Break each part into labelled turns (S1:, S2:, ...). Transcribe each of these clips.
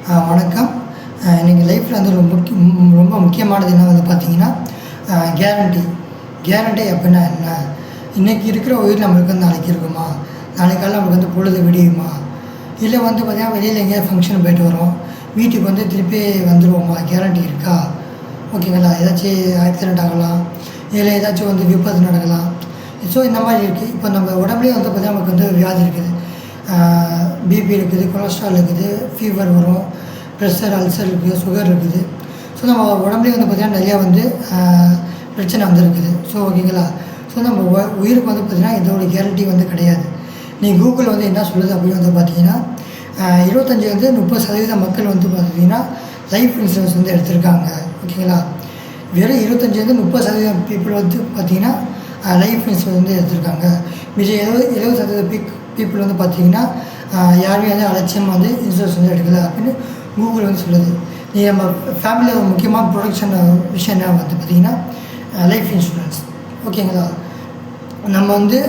S1: வணக்கம். இன்றைக்கி லைஃப்பில் வந்து ரொம்ப முக்கியமானது என்ன வந்து பார்த்திங்கன்னா, கேரண்டி. கேரண்டி அப்படின்னா என்ன? இன்றைக்கி இருக்கிற உயிர் நம்மளுக்கு வந்து நாளைக்கு இருக்குமா? நாளைக்கு காலையில் நம்மளுக்கு வந்து பொழுது விடியுமா? இல்லை வந்து பார்த்திங்கன்னா வெளியில் எங்கேயாவது ஃபங்க்ஷன் போய்ட்டு வரோம், வீட்டுக்கு வந்து திருப்பி வந்துடுவோமா? கேரண்டி இருக்கா? ஓகேங்களா? ஏதாச்சும் ஆக்சிடெண்ட் ஆகலாம், இல்லை ஏதாச்சும் வந்து விபத்து நடக்கலாம். ஸோ இந்த மாதிரி இருக்குது. இப்போ நம்ம உடம்புலேயே வந்து பார்த்திங்கன்னா நமக்கு வந்து வியாதி இருக்குது. பிபி இருக்குது, கொலஸ்ட்ரால் இருக்குது, ஃபீவர் வரும், ப்ரெஷர், அல்சர் இருக்குது, சுகர் இருக்குது. ஸோ நம்ம உடம்புலேயே வந்து பார்த்திங்கன்னா நிறையா வந்து பிரச்சனை வந்துருக்குது. ஸோ ஓகேங்களா? ஸோ நம்ம உயிருக்கு வந்து பார்த்திங்கன்னா இதோட கேரண்டி வந்து கிடையாது. கூகுள் வந்து என்ன சொல்லுது அப்படின்னு வந்து பார்த்திங்கன்னா, 25-30% மக்கள் வந்து பார்த்திங்கன்னா லைஃப் இன்சூரன்ஸ் வந்து எடுத்திருக்காங்க. ஓகேங்களா? வெறும் 25-30% பீப்புள் வந்து பார்த்திங்கன்னா லைஃப் இன்சூரன்ஸ் வந்து எடுத்திருக்காங்க. மிச்சம் 70% பீப்புள் வந்து பார்த்திங்கன்னா யாருமே வந்து அலட்சியமாக வந்து இன்சூரன்ஸ் வந்து எடுக்கலை அப்படின்னு கூகுள் வந்து சொல்லுது. நம்ம ஃபேமிலியில் ஒரு முக்கியமான ப்ரொடக்ஷன் விஷயம் என்ன வந்து பார்த்திங்கன்னா லைஃப் இன்சூரன்ஸ். ஓகேங்களா? நம்ம வந்து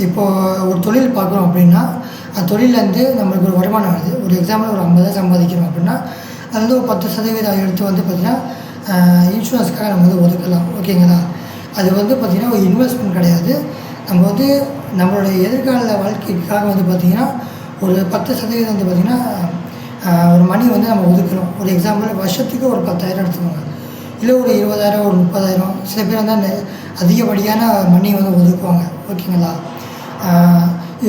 S1: இப்போது ஒரு தொழில் பார்க்குறோம் அப்படின்னா, அந்த தொழிலேருந்து நம்மளுக்கு ஒரு வருமானம் வருது. ஒரு எக்ஸாம்பிள் ஒரு 50,000 சம்பாதிக்கிறோம் அப்படின்னா, அது வந்து ஒரு 10% எடுத்து வந்து பார்த்திங்கன்னா இன்சூரன்ஸ்க்காக நம்ம வந்து ஒதுக்கலாம். ஓகேங்களா? அது வந்து பார்த்திங்கன்னா ஒரு இன்வெஸ்ட்மெண்ட் கிடையாது. நம்ம வந்து நம்மளுடைய எதிர்கால வாழ்க்கைக்காக வந்து பார்த்திங்கன்னா ஒரு 10% வந்து பார்த்திங்கன்னா ஒரு மணி வந்து நம்ம ஒதுக்குறோம். ஒரு எக்ஸாம்பிள் வருஷத்துக்கு ஒரு 10,000 எடுத்துக்கோங்க, இல்லை ஒரு 20,000, ஒரு 30,000. சில பேர் வந்து அதிகப்படியான மணி வந்து ஒதுக்குவாங்க. ஓகேங்களா?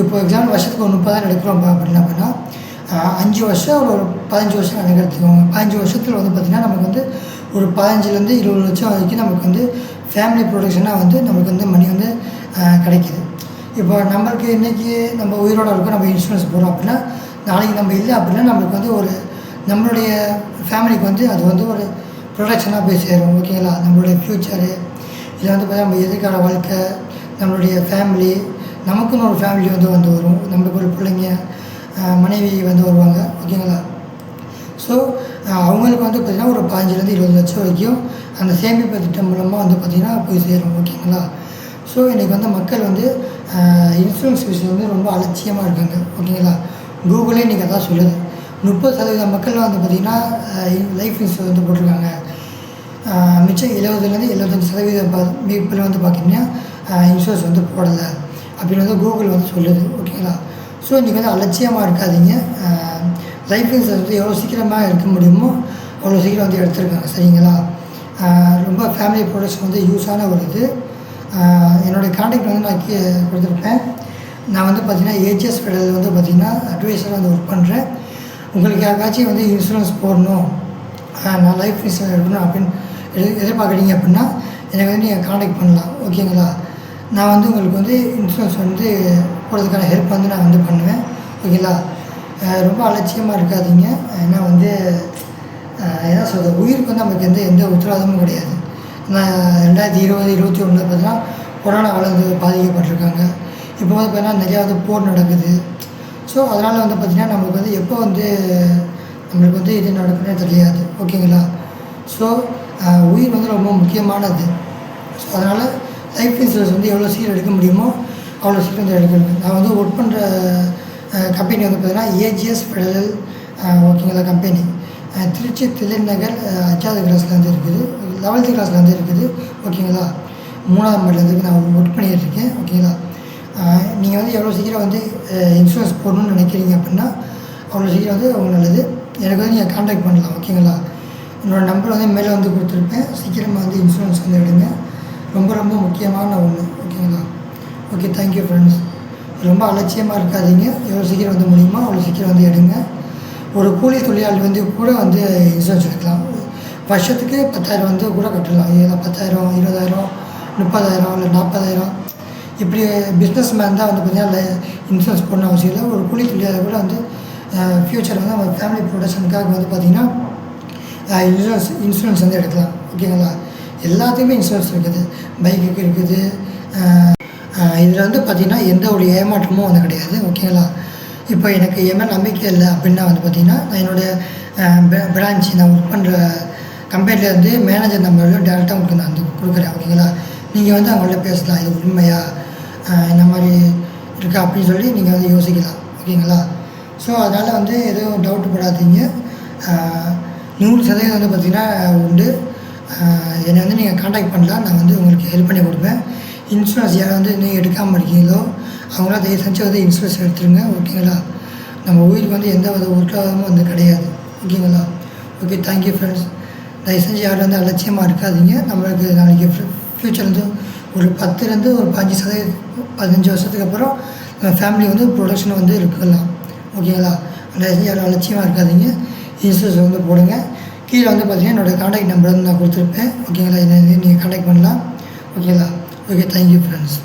S1: இப்போ எக்ஸாம்பிள் வருஷத்துக்கு ஒரு 30,000 எடுக்கிறோம் அப்படின்னா 5 வருஷம் ஒரு 15 வருஷம் கணக்கு எடுத்துக்கோங்க. 15 வருஷத்தில் வந்து பார்த்திங்கன்னா நமக்கு வந்து ஒரு 15-20 லட்சம் வரைக்கும் நமக்கு வந்து ஃபேமிலி ப்ரொடக்ஷனாக வந்து நமக்கு வந்து மணி வந்து கிடைக்கிது. இப்போ நம்மளுக்கு இன்றைக்கி நம்ம உயிரோடு இருக்கோம், நம்ம இன்சூரன்ஸ் போடுறோம் அப்படின்னா, நாளைக்கு நம்ம இல்லை அப்படின்னா நம்மளுக்கு வந்து ஒரு நம்மளுடைய ஃபேமிலிக்கு வந்து அது வந்து ஒரு ப்ரொடக்ஷனாக போய் சேரும். ஓகேங்களா? நம்மளுடைய ஃப்யூச்சரு, இல்லை வந்து பார்த்தா நம்ம எதிர்கால வாழ்க்கை, நம்மளுடைய ஃபேமிலி, நமக்குன்னு ஒரு ஃபேமிலி வந்து வரும். நம்மளுக்கு ஒரு பிள்ளைங்க, மனைவி வந்து வருவாங்க. ஓகேங்களா? ஸோ அவங்களுக்கு வந்து பார்த்திங்கன்னா ஒரு 15-20 லட்சம் வரைக்கும் அந்த சேமிப்பு திட்டம் மூலமாக வந்து பார்த்திங்கன்னா போய் சேரும். ஓகேங்களா? ஸோ இன்றைக்கி வந்து மக்கள் வந்து இன்சூரன்ஸ் விஷயம் வந்து ரொம்ப அலட்சியமாக இருக்காங்க. ஓகேங்களா? கூகுளே இன்றைக்கி அதான் சொல்லுது. 30% மக்கள் வந்து பார்த்திங்கன்னா லைஃப் இன்சூரன்ஸ் வந்து போட்டிருக்காங்க. மிச்சம் 70-75% பீப்புள் வந்து பார்த்திங்கன்னா இன்சூரன்ஸ் வந்து போடலை அப்படின்னு வந்து கூகுள் வந்து சொல்லுது. ஓகேங்களா? ஸோ இன்றைக்கி வந்து அலட்சியமாக இருக்காதீங்க. லைஃப் இன்சூரன்ஸ் வந்து எவ்வளோ சீக்கிரமாக எடுக்க முடியுமோ அவ்வளோ சீக்கிரம் வந்து எடுத்துருக்காங்க. சரிங்களா? ரொம்ப ஃபேமிலி ப்ரொடக்ஷன் வந்து யூஸான ஒரு இது. என்னுடைய கான்டாக்ட் வந்து நான் கொடுத்துருப்பேன். நான் வந்து பார்த்திங்கன்னா ஏஜிஎஸ் ஃபெடரல் வந்து பார்த்திங்கன்னா அட்வைஸராக வந்து ஒர்க் பண்ணுறேன். உங்களுக்கு யாருக்காச்சும் வந்து இன்சூரன்ஸ் போடணும், நான் லைஃப் இன்சூரன்ஸ் எடுக்கணும் அப்படின்னு எதிர்பார்க்குறீங்க அப்படின்னா எனக்கு வந்து நீங்கள் கான்டாக்ட் பண்ணலாம். ஓகேங்களா? நான் வந்து உங்களுக்கு வந்து இன்சூரன்ஸ் வந்து போடுறதுக்கான ஹெல்ப் வந்து நான் வந்து பண்ணுவேன். ஓகேங்களா? ரொம்ப அலட்சியமாக இருக்காதீங்க. ஏன்னா வந்து என்ன சொல்கிறது, உயிருக்கு வந்து நமக்கு எந்த உத்தரவாதமும் கிடையாது. நான் 2020-21 பார்த்தீங்கன்னா கொரோனாவால் வந்து பாதிக்கப்பட்டிருக்காங்க. இப்போ வந்து பார்த்தீங்கன்னா நிறையா வந்து போர் நடக்குது. ஸோ அதனால் வந்து பார்த்திங்கன்னா நம்மளுக்கு வந்து எப்போ வந்து நம்மளுக்கு வந்து இது நடக்குதுன்னே தெரியாது. ஓகேங்களா? ஸோ உயிர் வந்து ரொம்ப முக்கியமானது. ஸோ அதனால் லைஃப் இன்சூரன்ஸ் வந்து எவ்வளோ சீக்கிரம் எடுக்க முடியுமோ அவ்வளோ சீக்கிரம் வந்து எடுக்கணும். நான் வந்து ஒர்க் பண்ணுற கம்பெனி வந்து பார்த்திங்கன்னா ஏஜிஎஸ் ஃபெடரல். ஓகேங்களா? கம்பெனி திருச்சி தில்லைநகர் 5வது கிளாஸில் வந்து இருக்குது, 11th கிளாஸில் வந்து இருக்குது. ஓகேங்களா? 3ஆவது மாடிலேருந்து நான் ஒர்க் பண்ணிகிட்ருக்கேன். ஓகேங்களா? நீங்கள் வந்து எவ்வளோ சீக்கிரம் வந்து இன்சூரன்ஸ் போடணும்னு நினைக்கிறீங்க அப்படின்னா அவ்வளோ சீக்கிரம் வந்து உங்களுக்கு நல்லது. எனக்கு வந்து நீங்கள் கான்டாக்ட் பண்ணலாம். ஓகேங்களா? என்னோடய நம்பர் வந்து மேலே வந்து கொடுத்துருப்பேன். சீக்கிரமாக வந்து இன்சூரன்ஸ் வந்து எடுங்க. ரொம்ப ரொம்ப முக்கியமான ஒன்று. ஓகேங்களா? Okay, thank you friends. ரொம்ப அலட்சியமாக இருக்காதீங்க. எவ்வளோ சீக்கிரம் வந்து முடியுமோ அவ்வளோ சீக்கிரம் வந்து எடுங்க. ஒரு கூலி தொழிலாளி வந்து கூட வந்து இன்சூரன்ஸ் எடுக்கலாம். வருஷத்துக்கு 10,000 வந்து கூட கட்டலாம். ஏன்னா 10,000, 20,000, 30,000 இல்லை 40,000 இப்படி பிஸ்னஸ் மேன் தான் வந்து பார்த்திங்கன்னா இன்சூரன்ஸ் போடணும் அவசியம் இல்லை. ஒரு கூலி தொழிலாளி கூட வந்து ஃப்யூச்சர் வந்து நம்ம ஃபேமிலி ப்ரொடக்ஷனுக்காக வந்து பார்த்திங்கன்னா இன்சூரன்ஸ் வந்து எடுக்கலாம். ஓகேங்களா? எல்லாத்துக்குமே இன்சூரன்ஸ் இருக்குது. பைக்குக்கு இருக்குது. இதில் வந்து பார்த்திங்கன்னா எந்த ஒரு ஏமாற்றமும் வந்து கிடையாது. ஓகேங்களா? இப்போ எனக்கு என் நம்பிக்கை இல்லை அப்படின்னா வந்து பார்த்திங்கன்னா நான் என்னுடைய பிரான்ச் நான் ஒர்க் பண்ணுற கம்பெனிலேருந்து மேனேஜர் நம்பரில் டேரெக்டாக உங்களுக்கு நான் வந்து கொடுக்குறேன். ஓகேங்களா? நீங்கள் வந்து அவங்கள்ட்ட பேசலாம், இது உண்மையா இந்த மாதிரி இருக்கா அப்படின்னு சொல்லி நீங்கள் வந்து யோசிக்கலாம். ஓகேங்களா? ஸோ அதனால் வந்து எதுவும் டவுட் படாதீங்க. 100% வந்து பார்த்திங்கன்னா உண்டு. என்னை வந்து நீங்கள் காண்டாக்ட் பண்ணலாம். நான் வந்து உங்களுக்கு ஹெல்ப் பண்ணி கொடுப்பேன். இன்சூரன்ஸ் யாரை வந்து இன்னும் எடுக்காமல் இருக்கீங்களோ அவங்களாம் தயவு செஞ்சு வந்து இன்சூரன்ஸ் எடுத்துருங்க. ஓகேங்களா? நம்ம உயிருக்கு வந்து எந்த வித உத்தரவாதமும் வந்து கிடையாது. ஓகேங்களா? Okay, thank you friends. தயவு செஞ்சு யாரும் வந்து அலட்சியமாக இருக்காதீங்க. நம்மளுக்கு நாளைக்கு ஃப்யூச்சர் வந்து ஒரு 10லேருந்து ஒரு 15 வருஷத்துக்கு அப்புறம் நம்ம ஃபேமிலி வந்து ப்ரொடக்ஷன் வந்து இருக்கலாம். ஓகேங்களா? தயவு செஞ்சு யாரும் அலட்சியமாக இருக்காதீங்க. இன்சூரன்ஸ் வந்து போடுங்க. கீழே வந்து பார்த்திங்கன்னா என்னோடய காண்டாக்ட் நம்பர் வந்து நான் கொடுத்துருப்பேன். ஓகேங்களா? என்ன நீங்கள் காண்டாக்ட் பண்ணலாம். ஓகேங்களா? Okay, thank you friends.